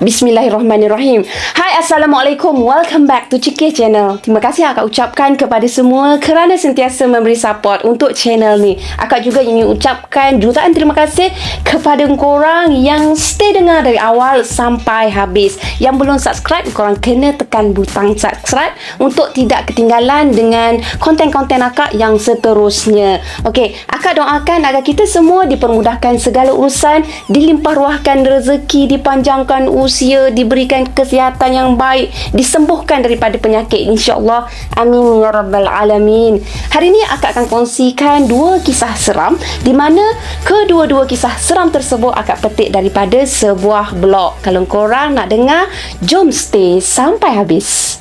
Bismillahirrahmanirrahim. Hai, Assalamualaikum. Welcome back to Cikir Channel. Terima kasih akak ucapkan kepada semua kerana sentiasa memberi support untuk channel ni. Akak juga ingin ucapkan jutaan terima kasih kepada korang yang stay dengar dari awal sampai habis. Yang belum subscribe, korang kena tekan butang subscribe untuk tidak ketinggalan dengan konten-konten akak yang seterusnya. Okey, akak doakan agar kita semua dipermudahkan segala urusan, dilimpah ruahkan rezeki, dipanjangkan usia, diberikan kesihatan yang baik, disembuhkan daripada penyakit, insya-Allah. Amin ya rabbal alamin. Hari ini akak akan kongsikan dua kisah seram, di mana kedua-dua kisah seram tersebut akak petik daripada sebuah blog. Kalau korang nak dengar, jom stay sampai habis.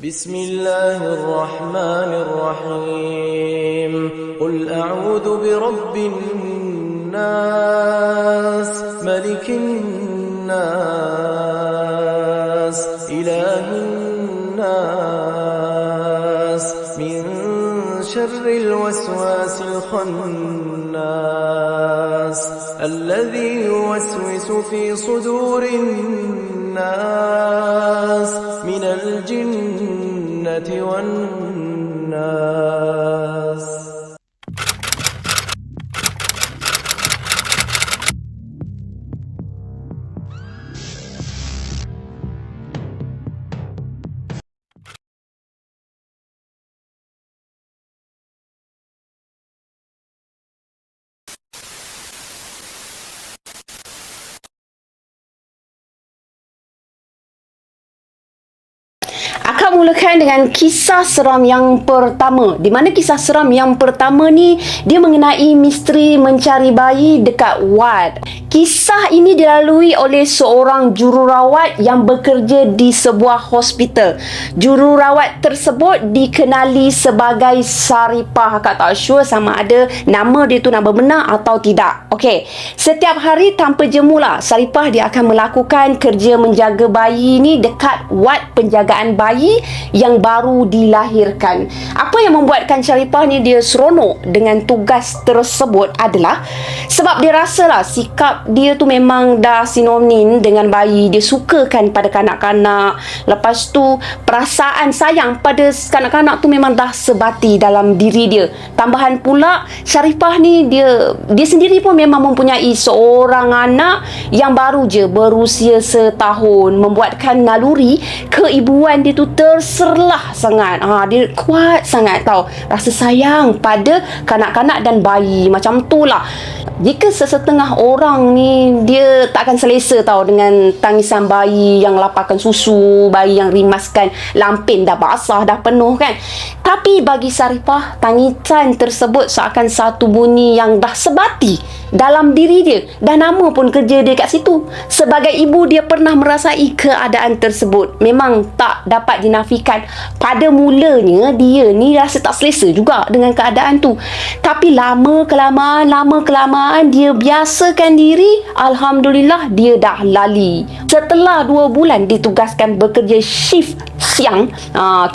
Bismillahirrahmanirrahim. Qul a'udzu birabbin nas, malikin nas, ilahin nas, min syarril waswasil khannas, alladhi yuwaswisu fi sudurin nas, minal jinnati wan nas. Akak mulakan dengan kisah seram yang pertama. Di mana kisah seram yang pertama ni, dia mengenai misteri mencari bayi dekat wad. Kisah ini dilalui oleh seorang jururawat yang bekerja di sebuah hospital. Jururawat tersebut dikenali sebagai Saripah. Akak tak sure sama ada nama dia tu nama benar atau tidak. Okey, setiap hari tanpa jemulah, Saripah dia akan melakukan kerja menjaga bayi ni dekat wad penjagaan bayi yang baru dilahirkan. Apa yang membuatkan Saripah ni dia seronok dengan tugas tersebut adalah sebab dia rasalah sikap dia tu memang dah sinonim dengan bayi. Dia sukakan pada kanak-kanak. Lepas tu perasaan sayang pada kanak-kanak tu memang dah sebati dalam diri dia. Tambahan pula Saripah ni dia sendiri pun memang mempunyai seorang anak yang baru je berusia setahun, membuatkan naluri keibuan dia tu terserlah sangat. Dia kuat sangat tau, rasa sayang pada kanak-kanak dan bayi. Macam tu lah. Jika sesetengah orang ni dia takkan selesa tau dengan tangisan bayi yang laparkan susu, bayi yang rimaskan lampin dah basah, dah penuh kan. Tapi bagi Saripah, tangisan tersebut seakan satu bunyi yang dah sebati dalam diri dia. Dah nama pun kerja dia kat situ. Sebagai ibu, dia pernah merasai keadaan tersebut. Memang tak dapat dinafikan. Pada mulanya dia ni rasa tak selesa juga dengan keadaan tu. Tapi lama-kelamaan dia biasakan diri. Alhamdulillah dia dah lali. Setelah 2 bulan ditugaskan bekerja shift siang,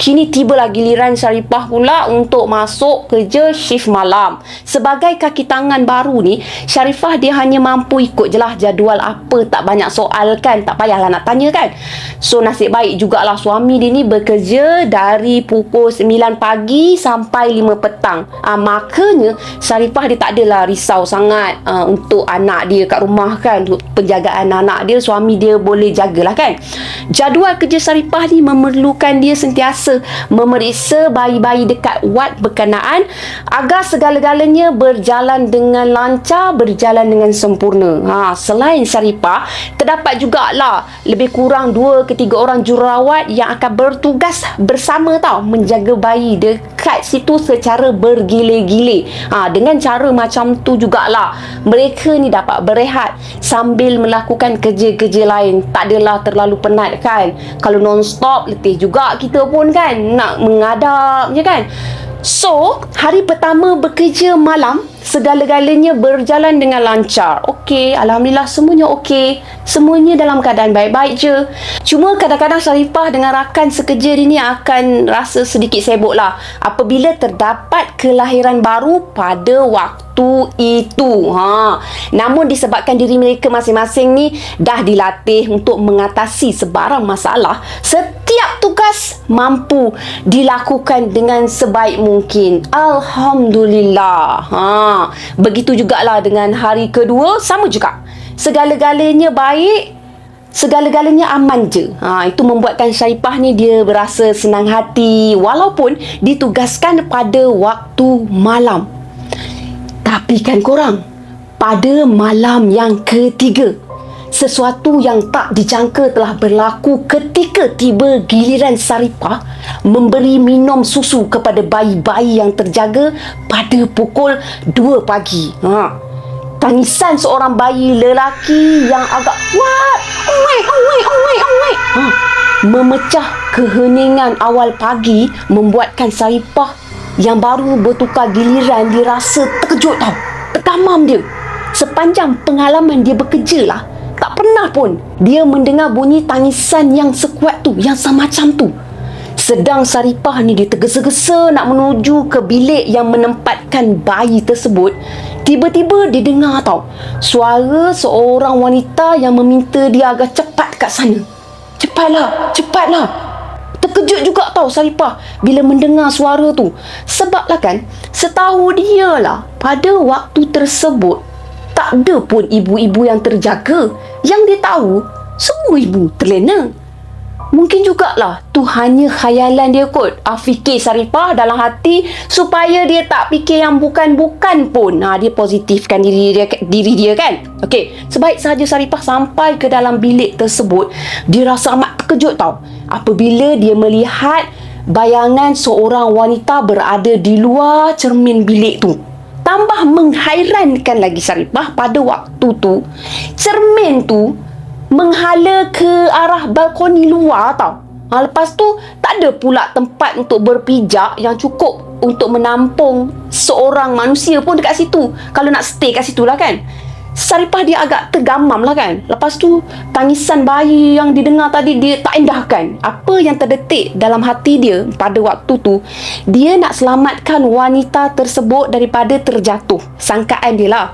kini tibalah giliran Saripah pula untuk masuk kerja shift malam. Sebagai kaki tangan baru ni, Saripah dia hanya mampu ikut je lah jadual apa, tak banyak soal kan, tak payahlah nak tanya kan. So nasib baik jugalah suami dia ni bekerja dari pukul 9 pagi sampai 5 petang. Makanya Saripah dia tak adalah risau sangat untuk anak dia kat rumah kan. Untuk penjagaan anak dia, suami dia boleh jagalah kan. Jadual kerja Saripah ni memerlukan dia sentiasa memeriksa bayi-bayi dekat wad berkenaan agar segala-galanya berjalan dengan lancar, berjalan dengan sempurna. Selain Saripah, terdapat jugalah lebih kurang 2 ke 3 orang jururawat yang akan bertugas bersama tau, menjaga bayi dekat situ secara bergile-gile. Dengan cara macam tu jugalah mereka ni dapat berehat sambil melakukan kerja-kerja lain. Tak adalah terlalu penat kan. Kalau non-stop letih juga kita pun kan, nak mengadap je kan. So, hari pertama bekerja malam, segala-galanya berjalan dengan lancar. Okey, Alhamdulillah semuanya okey. Semuanya dalam keadaan baik-baik je. Cuma kadang-kadang Saripah dengan rakan sekerja dia ni akan rasa sedikit sibuk lah apabila terdapat kelahiran baru pada waktu waktu itu. Namun disebabkan diri mereka masing-masing ni dah dilatih untuk mengatasi sebarang masalah, setiap tugas mampu dilakukan dengan sebaik mungkin. Alhamdulillah. Begitu jugalah dengan hari kedua, sama juga. Segala-galanya baik, segala-galanya aman je. Itu membuatkan Sharifah ni dia berasa senang hati walaupun ditugaskan pada waktu malam. Tapi kan korang, pada malam yang ketiga, sesuatu yang tak dijangka telah berlaku ketika tiba giliran Sharifah memberi minum susu kepada bayi-bayi yang terjaga pada pukul 2 pagi. Tangisan seorang bayi lelaki yang agak kuat memecah keheningan awal pagi, membuatkan Sharifah yang baru bertukar giliran dirasa terkejut tau. Tergamam dia. Sepanjang pengalaman dia bekerja lah, tak pernah pun dia mendengar bunyi tangisan yang sekuat tu, yang semacam tu. Sedang Sharifah ni dia tergesa-gesa nak menuju ke bilik yang menempatkan bayi tersebut, tiba-tiba dia dengar tau suara seorang wanita yang meminta dia agar cepat kat sana. Cepatlah. Terkejut juga tau Sharifah bila mendengar suara tu. Sebab lah kan, setahu dia lah, pada waktu tersebut tak ada pun ibu-ibu yang terjaga. Yang dia tahu, semua ibu terlena. Mungkin jugalah tu hanya khayalan dia kot. Fikir Sharifah dalam hati supaya dia tak fikir yang bukan-bukan pun. Dia positifkan diri dia kan. Okey, sebaik sahaja Sharifah sampai ke dalam bilik tersebut, dia rasa amat terkejut tau apabila dia melihat bayangan seorang wanita berada di luar cermin bilik tu. Tambah menghairankan lagi Sharifah, pada waktu tu cermin tu menghala ke arah balkoni luar tau. Lepas tu tak ada pula tempat untuk berpijak yang cukup untuk menampung seorang manusia pun dekat situ. Kalau nak stay kat situ lah kan. Sharifah dia agak tergamam lah kan. Lepas tu tangisan bayi yang didengar tadi dia tak endahkan. Apa yang terdetik dalam hati dia pada waktu tu, dia nak selamatkan wanita tersebut daripada terjatuh. Sangkaan dia lah,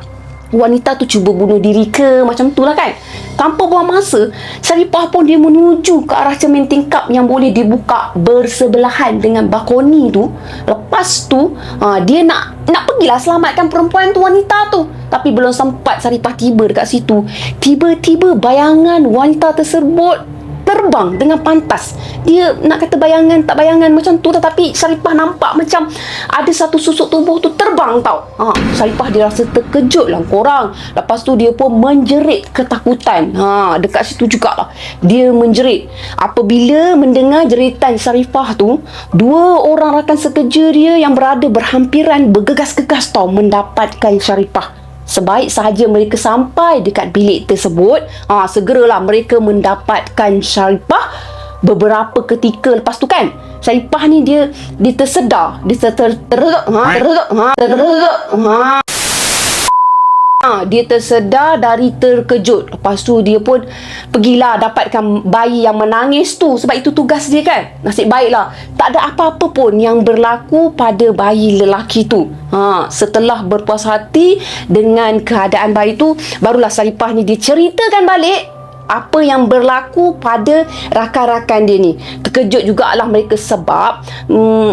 wanita tu cuba bunuh diri ke, macam tu lah kan. Tanpa buang masa, Sharifah pun dia menuju ke arah cermin tingkap yang boleh dibuka bersebelahan dengan balkoni tu. Lepas tu dia nak pergilah selamatkan perempuan tu, wanita tu. Tapi belum sempat Sharifah tiba dekat situ, tiba-tiba bayangan wanita tersebut terbang dengan pantas. Dia nak kata bayangan tak bayangan macam tu, tetapi Sharifah nampak macam ada satu susuk tubuh tu terbang tau. Sharifah dia rasa terkejut lah korang. Lepas tu dia pun menjerit ketakutan. Dekat situ jugalah dia menjerit. Apabila mendengar jeritan Sharifah tu, dua orang rakan sekerja dia yang berada berhampiran bergegas-gegas tau mendapatkan Sharifah. Sebaik sahaja mereka sampai dekat bilik tersebut, segeralah mereka mendapatkan Sharifah. Beberapa ketika lepas tu kan, Sharifah ni dia tersedar, dia tersedar dari terkejut. Lepas tu dia pun pergilah dapatkan bayi yang menangis tu. Sebab itu tugas dia kan. Nasib baiklah tak ada apa-apa pun yang berlaku pada bayi lelaki tu. Setelah berpuas hati dengan keadaan bayi tu, barulah Sharifah ni dia ceritakan balik apa yang berlaku pada rakan-rakan dia ni. Terkejut jugalah mereka sebab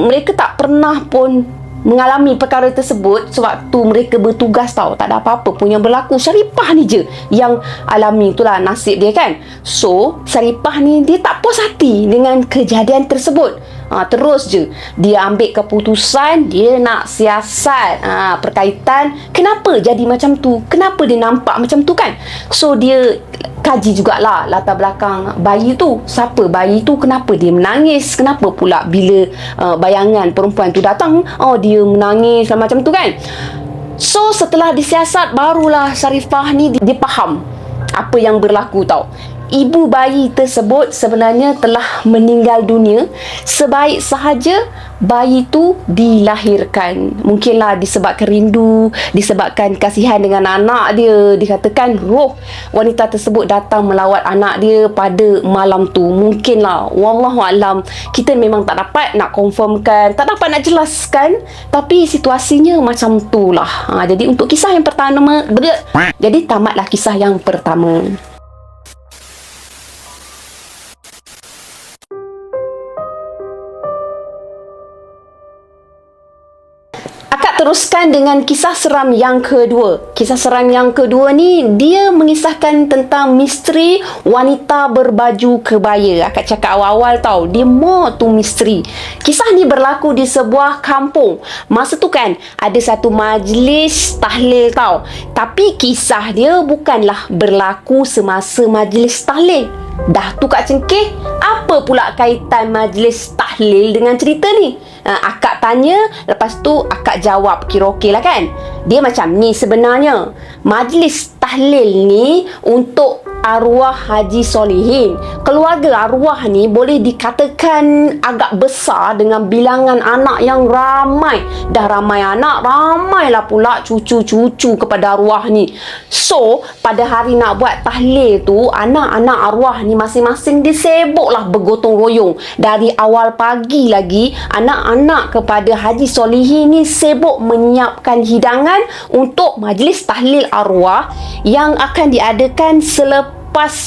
mereka tak pernah pun mengalami perkara tersebut sewaktu mereka bertugas tau. Tak ada apa-apa pun yang berlaku. Sharifah ni je yang alami. Itulah nasib dia kan. So Sharifah ni dia tak puas hati dengan kejadian tersebut. Terus je dia ambil keputusan, dia nak siasat berkaitan kenapa jadi macam tu, kenapa dia nampak macam tu kan. So dia kaji jugalah latar belakang bayi tu. Siapa bayi tu, kenapa dia menangis, kenapa pula bila bayangan perempuan tu datang dia menangis macam tu kan. So setelah disiasat, barulah Sharifah ni dia faham apa yang berlaku tau. ibu bayi tersebut sebenarnya telah meninggal dunia sebaik sahaja bayi tu dilahirkan. Mungkinlah disebabkan rindu, disebabkan kasihan dengan anak dia. Dikatakan roh wanita tersebut datang melawat anak dia pada malam tu. Mungkinlah, wallahualam, kita memang tak dapat nak confirmkan, tak dapat nak jelaskan, tapi situasinya macam tu lah. Jadi untuk kisah yang pertama, jadi tamatlah kisah yang pertama. Teruskan dengan kisah seram yang kedua. Kisah seram yang kedua ni, dia mengisahkan tentang misteri wanita berbaju kebaya. Akak cakap awal-awal tau, dia more tu misteri. Kisah ni berlaku di sebuah kampung. Masa tu kan, ada satu majlis tahlil tau. Tapi kisah dia bukanlah berlaku semasa majlis tahlil. Dah tu Kak Cengkeh, apa pula kaitan majlis tahlil dengan cerita ni? Akak tanya, lepas tu akak jawab, kira okey lah kan? Dia macam ni sebenarnya. Majlis tahlil ni untuk arwah Haji Solihin. Keluarga arwah ni boleh dikatakan agak besar dengan bilangan anak yang ramai. Dah ramai anak, ramailah pula cucu-cucu kepada arwah ni. So, pada hari nak buat tahlil tu, anak-anak arwah ni masing-masing dia sibuklah bergotong royong. Dari awal pagi lagi, anak-anak kepada Haji Solihin ni sibuk menyiapkan hidangan untuk majlis tahlil arwah yang akan diadakan selepas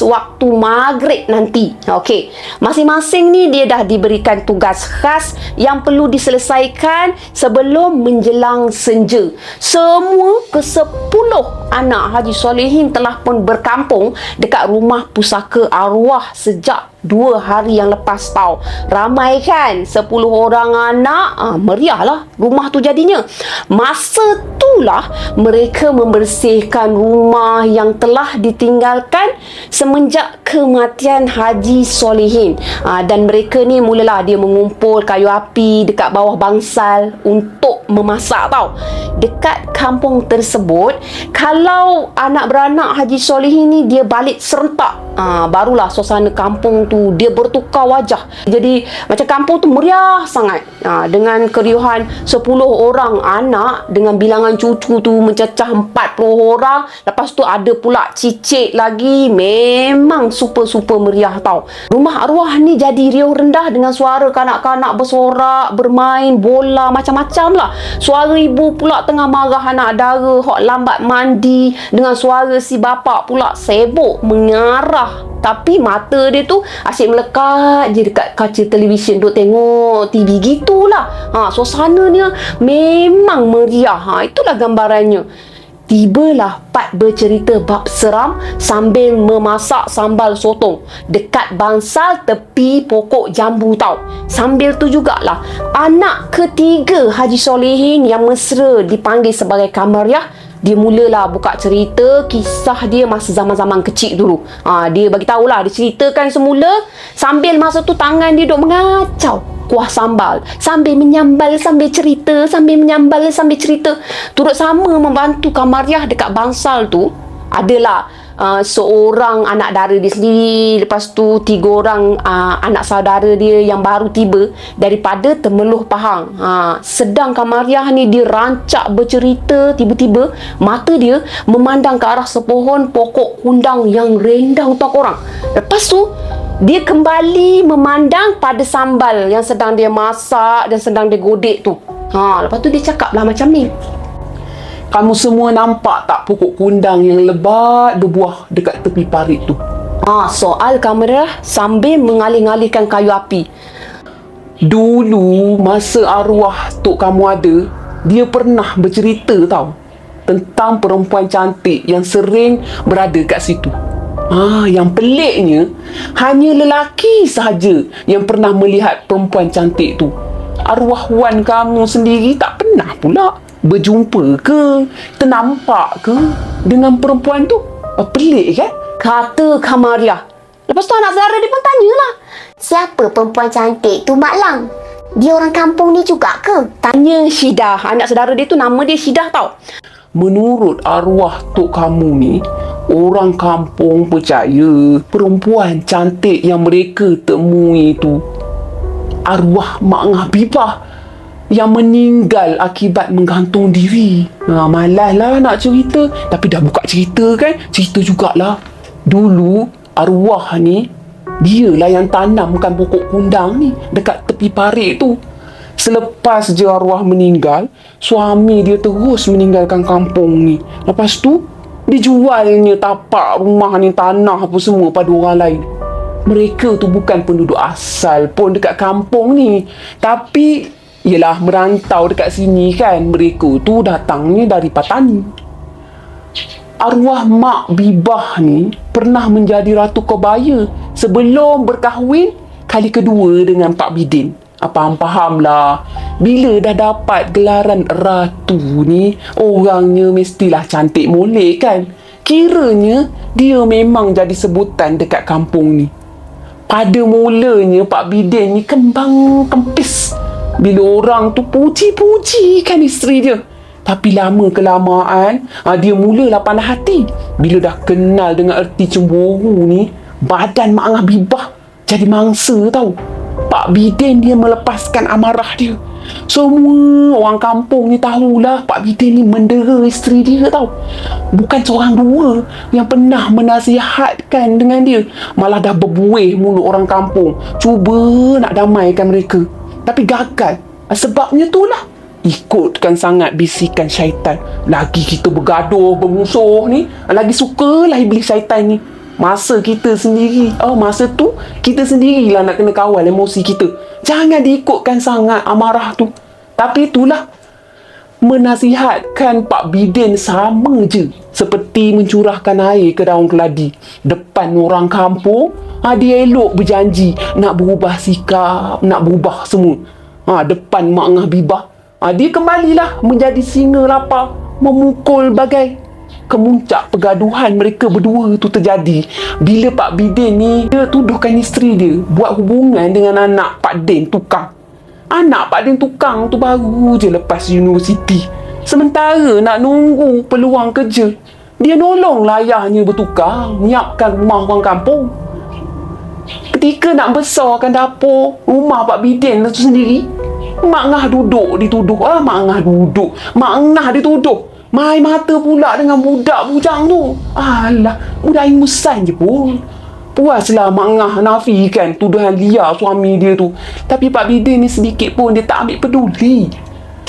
waktu maghrib nanti. Okey, masing-masing ni dia dah diberikan tugas khas yang perlu diselesaikan sebelum menjelang senja. Semua ke-10 anak Haji Solihin telah pun berkampung dekat rumah pusaka arwah sejak 2 hari yang lepas tau. Ramai kan, 10 orang anak, meriah lah rumah tu jadinya. Masa itulah mereka membersihkan rumah yang telah ditinggalkan semenjak kematian Haji Solihin. Dan mereka ni mulalah dia mengumpul kayu api dekat bawah bangsal untuk memasak tau. Dekat kampung tersebut, kalau anak beranak Haji Solihin ni dia balik serentak, barulah suasana kampung tu dia bertukar wajah. Jadi macam kampung tu meriah sangat, dengan keriuhan 10 orang anak dengan bilangan cucu tu mencecah 40 orang. Lepas tu ada pula cicit lagi. Memang super-super meriah tau. Rumah arwah ni jadi riuh rendah dengan suara kanak-kanak bersorak, bermain bola, macam-macam lah. Suara ibu pula tengah marah anak dara hok lambat mandi, dengan suara si bapa pula sibuk mengarah, tapi mata dia tu asyik melekat je dekat kaca televisyen duk tengok TV gitulah. Suasananya memang meriah. Itulah gambarannya. Tibalah Pat bercerita bab seram sambil memasak sambal sotong dekat bangsal tepi pokok jambu tau. Sambil tu jugalah anak ketiga Haji Solihin yang mesra dipanggil sebagai Kamariah, dia mulalah buka cerita kisah dia masa zaman-zaman kecil dulu. Dia bagi tahulah, dia ceritakan semula sambil masa tu tangan dia duk mengacau kuah sambal, sambil menyambal, sambil cerita, sambil menyambal, sambil cerita. Turut sama membantu Kamariah dekat bangsal tu adalah seorang anak dara dia sendiri, lepas tu 3 orang anak saudara dia yang baru tiba daripada Temeloh Pahang. Sedang Kamariah ni dia rancak bercerita, tiba-tiba mata dia memandang ke arah sepohon pokok kundang yang rendang tak orang. Lepas tu dia kembali memandang pada sambal yang sedang dia masak dan sedang dia godek tu. Lepas tu dia cakap lah macam ni. Kamu semua nampak tak pokok kundang yang lebat berbuah dekat tepi parit tu? Soal Kamariah sambil mengalih-alihkan kayu api. Dulu masa arwah tok kamu ada, dia pernah bercerita tau tentang perempuan cantik yang sering berada kat situ. Yang peliknya, hanya lelaki sahaja yang pernah melihat perempuan cantik tu. Arwah wan kamu sendiri tak pernah pula berjumpa ke, ternampak ke dengan perempuan tu. Pelik kan? Kata Kamariah. Lepas tu anak saudara dia pun tanyalah, siapa perempuan cantik tu Mak Lang? Dia orang kampung ni juga ke? tanya Syidah. Anak saudara dia tu nama dia Syidah tau. Menurut arwah tok kamu ni, Orang kampung percaya perempuan cantik yang mereka temui itu arwah Mak Ngah Bibah yang meninggal akibat menggantung diri. Malaslah nak cerita, tapi dah buka cerita kan, cerita jugalah. Dulu arwah ni dialah yang tanamkan pokok kundang ni dekat tepi parit tu. Selepas je arwah meninggal, suami dia terus meninggalkan kampung ni. Lepas tu dijualnya tapak rumah ni, tanah apa semua pada orang lain. Mereka tu bukan penduduk asal pun dekat kampung ni, tapi yelah merantau dekat sini kan. Mereka tu datangnya dari Patani. Arwah Mak Bibah ni pernah menjadi Ratu Kebaya sebelum berkahwin kali kedua dengan Pak Bidin. Faham lah. Bila dah dapat gelaran Ratu ni, orangnya mestilah cantik molek kan. Kiranya dia memang jadi sebutan dekat kampung ni. Pada mulanya Pak Bidin ni kembang kempis bila orang tu puji-pujikan isteri dia. Tapi lama kelamaan dia mulalah pandai hati. Bila dah kenal dengan erti cemburu ni, badan Mak Ngah Bibah jadi mangsa tau. Pak Bidin dia melepaskan amarah dia. Semua orang kampung ni tahulah Pak Bidin ni mendera isteri dia tau. Bukan seorang dua yang pernah menasihatkan dengan dia, malah dah berbuih mulut orang kampung cuba nak damaikan mereka. Tapi gagal. Sebabnya tu lah, ikutkan sangat bisikan syaitan. Lagi kita bergaduh, bermusuh ni, lagi sukalah iblis syaitan ni. Masa kita sendiri, masa tu kita sendirilah nak kena kawal emosi kita. Jangan diikutkan sangat amarah tu. Tapi itulah, menasihatkan Pak Bidin sama je seperti mencurahkan air ke daun keladi depan orang kampung. Dia elok berjanji nak berubah sikap, nak berubah semua. Depan Mak Ngah Bibah, dia kembalilah menjadi singa lapar, memukul bagai. Kemuncak pergaduhan mereka berdua tu terjadi bila Pak Bidin ni dia tuduhkan isteri dia buat hubungan dengan anak Pak Din tukang. Anak Pak Din tukang tu baru je lepas universiti. Sementara nak nunggu peluang kerja, dia nolonglah ayahnya bertukang, nyiapkan rumah orang kampung. Ketika nak besarkan dapur rumah Pak Bidin tu sendiri, Mak Ngah duduk dituduh. Mak Ngah dituduh main mata pula dengan budak bujang tu. Alah, budak ingusan je pun. Puaslah Mak Ngah nafikan tuduhan liar suami dia tu. Tapi Pak Bidin ni sedikit pun dia tak ambil peduli.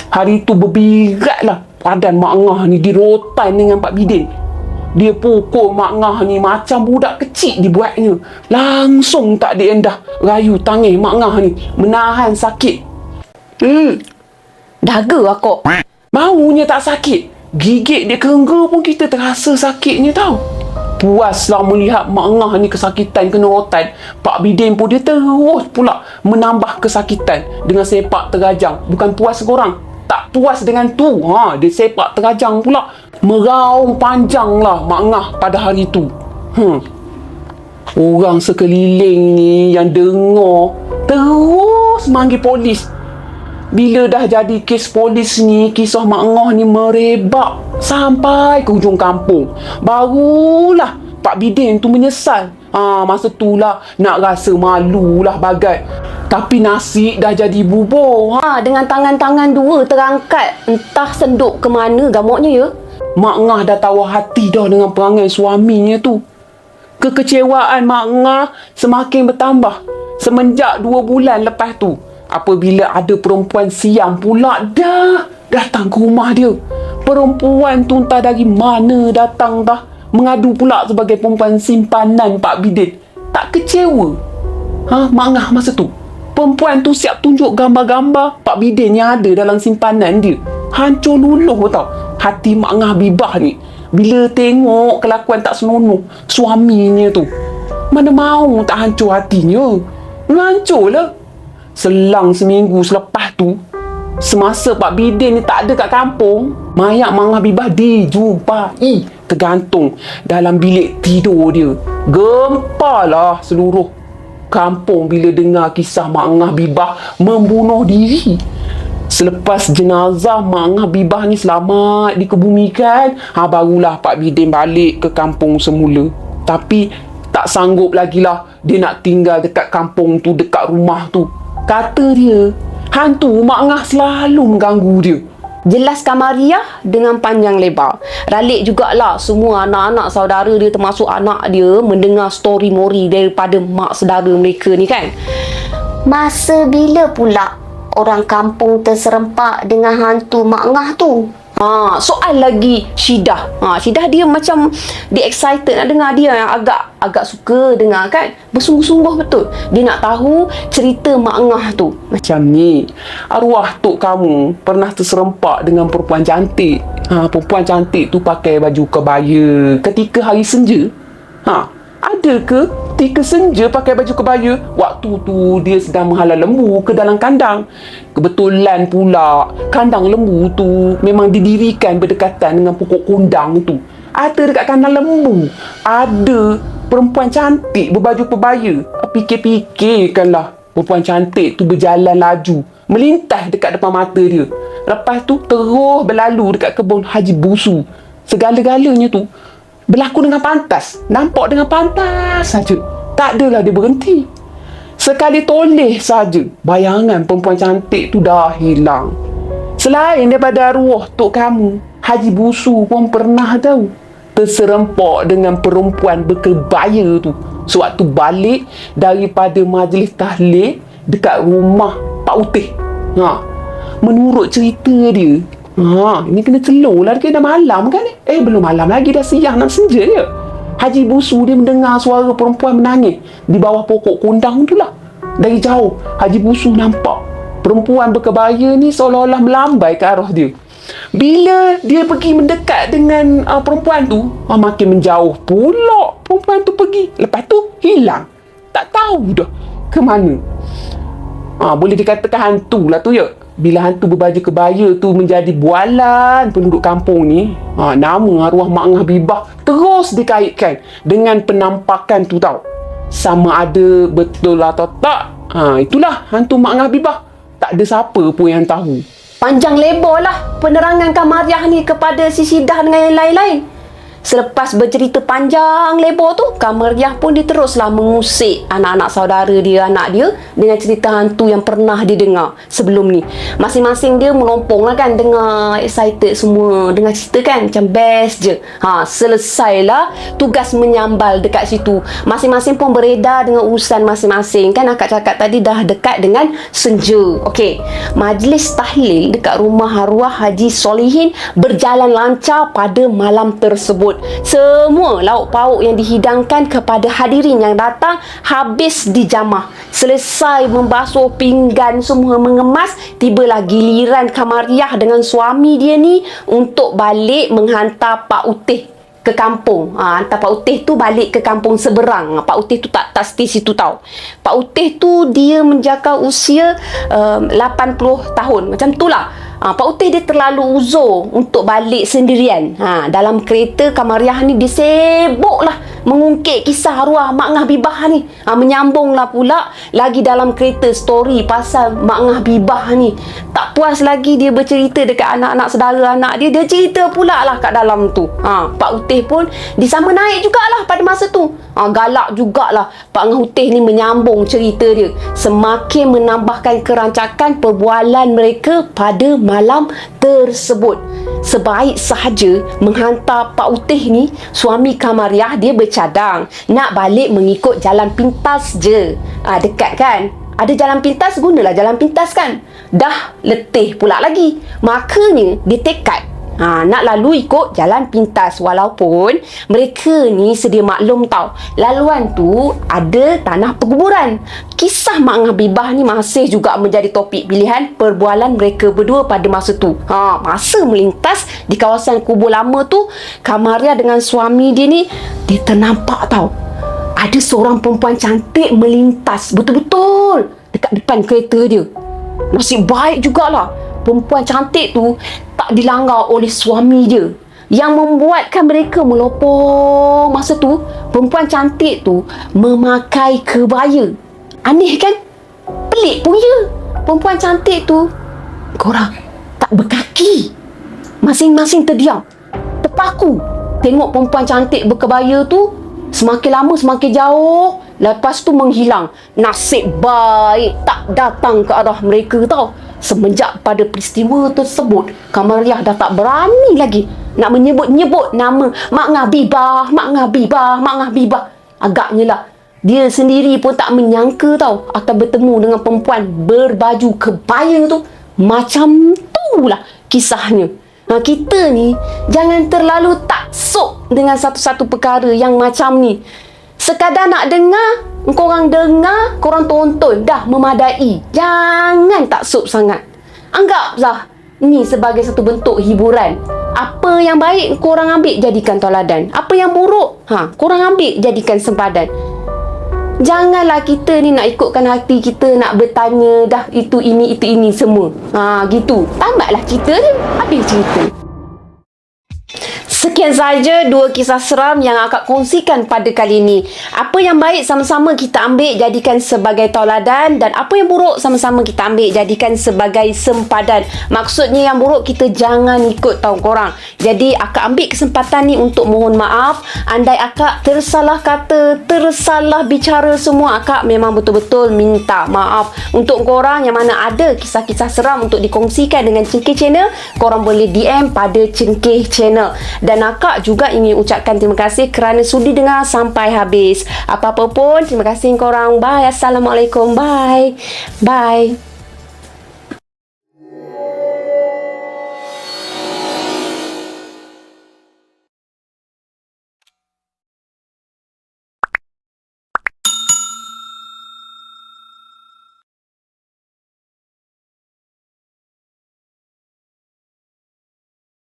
Hari tu berbiratlah badan Mak Ngah ni dirotan dengan Pak Bidin. Dia pukul Mak Ngah ni macam budak kecil dibuatnya. Langsung tak diendah rayu tangis Mak Ngah ni menahan sakit. Daga aku. Maunya tak sakit, gigit dia kerengga pun kita terasa sakitnya tau. Puaslah melihat Mak Ngah ni kesakitan kena rotan. Pak Bidin pun dia terus pula menambah kesakitan dengan sepak terajang. Bukan puas korang, tak puas dengan tu, dia sepak terajang pula. Meraung panjang lah Mak Ngah pada hari tu. Orang sekeliling ni yang dengar terus manggil polis. Bila dah jadi kes polis ni, kisah Mak Ngah ni merebak sampai ke hujung kampung. Barulah Pak Bidin tu menyesal. Masa tu lah nak rasa malu lah bagai. Tapi nasi dah jadi bubur. Dengan tangan-tangan dua terangkat, entah senduk ke mana gamuknya ya. Mak Ngah dah tahu hati dah dengan perangai suaminya tu. Kekecewaan Mak Ngah semakin bertambah semenjak 2 bulan lepas tu, apabila ada perempuan siam pula dah datang ke rumah dia. Perempuan tu entah dari mana datang dah, mengadu pula sebagai perempuan simpanan Pak Bidin. Tak kecewa Mak Ngah masa tu. Perempuan tu siap tunjuk gambar-gambar Pak Bidin yang ada dalam simpanan dia. Hancur luluh tau hati Mak Ngah Bibah ni bila tengok kelakuan tak senonoh suaminya tu. Mana mau tak hancur hatinya. Hancur lah. Selang seminggu selepas tu, semasa Pak Bidin ni tak ada kat kampung, mayat Mak Ngah Bibah dijumpai tergantung dalam bilik tidur dia. Gempalah seluruh kampung bila dengar kisah Mak Ngah Bibah membunuh diri. Selepas jenazah Mak Ngah Bibah ni selamat dikebumikan, barulah Pak Bidin balik ke kampung semula. Tapi tak sanggup lagi lah dia nak tinggal dekat kampung tu, dekat rumah tu. Kata dia, hantu Mak Ngah selalu mengganggu dia. Jelas Kamariah dengan panjang lebar. Ralik jugalah semua anak-anak saudara dia, termasuk anak dia, mendengar story mori daripada mak saudara mereka ni kan. Masa bila pula orang kampung terserempak dengan hantu Mak Ngah tu? Soal lagi Syidah. Syidah dia macam dia excited nak dengar, dia yang agak suka dengar kan. Bersungguh-sungguh betul. Dia nak tahu cerita Mak Ngah tu. Macam ni, arwah tok kamu pernah terserempak dengan perempuan cantik. Perempuan cantik tu pakai baju kebaya ketika hari senja. Ada ke ketika senja pakai baju kebaya? Waktu tu dia sedang menghalal lembu ke dalam kandang. Kebetulan pula kandang lembu tu memang didirikan berdekatan dengan pokok kondang tu. Ada dekat kandang lembu ada perempuan cantik berbaju kebaya. Fikir-fikirkanlah, perempuan cantik tu berjalan laju, melintas dekat depan mata dia. Lepas tu terus berlalu dekat kebun Haji Busu. Segala-galanya tu berlaku dengan pantas. Nampak dengan pantas saja. Tak adalah dia berhenti. Sekali toleh saja, bayangan perempuan cantik tu dah hilang. Selain daripada arwah tok kamu, Haji Busu pun pernah tahu terserempak dengan perempuan berkebaya tu sewaktu balik daripada majlis tahlil dekat rumah Pak Utih. Menurut cerita dia, ini kena celur lah, dah malam kan ni? Belum malam lagi, dah siang nak senja je. Haji Busu dia mendengar suara perempuan menangis di bawah pokok kondang tu lah. Dari jauh Haji Busu nampak perempuan berkebaya ni seolah-olah melambai ke arah dia. Bila dia pergi mendekat dengan perempuan tu, makin menjauh pula perempuan tu pergi. Lepas tu hilang. Tak tahu dah ke mana. Boleh dikatakan hantu lah tu ya. Bila hantu berbaju kebaya tu menjadi bualan penduduk kampung ni, nama arwah Mak Ngah Bibah terus dikaitkan dengan penampakan tu tau. Sama ada betul atau tak, itulah hantu Mak Ngah Bibah. Tak ada siapa pun yang tahu. Panjang lebar lah penerangan Kamariah ni kepada si Syidah dengan yang lain-lain. Selepas bercerita panjang lebar tu, Kamariah pun dia teruslah mengusik anak-anak saudara dia, anak dia dengan cerita hantu yang pernah dia dengar sebelum ni. Masing-masing dia melompong lah kan, dengar excited semua, dengar cerita kan, macam best je. Selesailah tugas menyambal dekat situ. Masing-masing pun beredar dengan urusan masing-masing kan. Akak cakap tadi dah dekat dengan senja. Okey, majlis tahlil dekat rumah arwah Haji Solihin berjalan lancar pada malam tersebut. Semua lauk pauk yang dihidangkan kepada hadirin yang datang habis dijamah. Selesai membasuh pinggan, semua mengemas, tibalah giliran Kamariah dengan suami dia ni untuk balik menghantar Pak Utih ke kampung. Hantar Pak Utih tu balik ke kampung seberang. Pak Utih tu tak stay situ tau. Pak Utih tu dia menjangka usia 80 tahun. Macam tu lah. Pak Utih dia terlalu uzur untuk balik sendirian. Dalam kereta Kamariah ni dia sibuk lah mengungkit kisah arwah Mak Ngah Bibah ni. Menyambung lah pula lagi dalam kereta story pasal Mak Ngah Bibah ni. Tak puas lagi dia bercerita dekat anak-anak saudara anak dia, dia cerita pula lah kat dalam tu. Pak Utih pun disama naik jugalah pada masa tu. Galak jugalah Pak Ngah Utih ni menyambung cerita dia, semakin menambahkan kerancakan perbualan mereka pada malam tersebut. Sebaik sahaja menghantar Pak Utih ni, suami Kamariah dia bercadang nak balik mengikut jalan pintas je. Dekat kan? Ada jalan pintas, gunalah jalan pintas kan. Dah letih pula lagi. Makanya dia tekad nak lalu ikut jalan pintas. Walaupun mereka ni sedia maklum tau, laluan tu ada tanah perkuburan. Kisah Mak Ngah Bibah ni masih juga menjadi topik pilihan perbualan mereka berdua pada masa tu. Masa melintas di kawasan kubur lama tu, Kamariah dengan suami dia ni, dia ternampak tau, ada seorang perempuan cantik melintas betul-betul dekat depan kereta dia. Nasib baik jugalah perempuan cantik tu tak dilanggar oleh suami dia, yang membuatkan mereka melopong. Masa tu perempuan cantik tu memakai kebaya. Aneh kan? Pelik pun ya. Perempuan cantik tu Korang tak berkaki. Masing-masing terdiam. Terpaku. Tengok perempuan cantik berkebaya tu semakin lama semakin jauh. Lepas tu menghilang. Nasib baik tak datang ke arah mereka tau. Semenjak pada peristiwa tersebut, Kamariah dah tak berani lagi nak menyebut-nyebut nama Mak Ngabibah, Mak Ngabibah, Mak Ngabibah. Agaknya lah dia sendiri pun tak menyangka tau akan bertemu dengan perempuan berbaju kebaya tu. Macam tu lah kisahnya. Kita ni jangan terlalu taksub dengan satu-satu perkara yang macam ni. Sekadar nak dengar, korang dengar, korang tonton, dah memadai. Jangan taksub sangat. Anggaplah ni sebagai satu bentuk hiburan. Apa yang baik korang ambil jadikan tauladan. Apa yang buruk, korang ambil jadikan sempadan. Janganlah kita ni nak ikutkan hati kita, nak bertanya dah itu ini semua. Gitu. Tamatlah cerita ni. Habis cerita. Sekian saja 2 kisah seram yang akak kongsikan pada kali ini. Apa yang baik sama-sama kita ambil jadikan sebagai tauladan, dan apa yang buruk sama-sama kita ambil jadikan sebagai sempadan. Maksudnya yang buruk kita jangan ikut tau korang. Jadi akak ambil kesempatan ni untuk mohon maaf. Andai akak tersalah kata, tersalah bicara semua, akak memang betul-betul minta maaf. Untuk korang yang mana ada kisah-kisah seram untuk dikongsikan dengan Cengkeh Channel, korang boleh DM pada Cengkeh Channel. Dan akak juga ingin ucapkan terima kasih kerana sudi dengar sampai habis. Apa-apa pun, terima kasih korang. Bye. Assalamualaikum. Bye. Bye.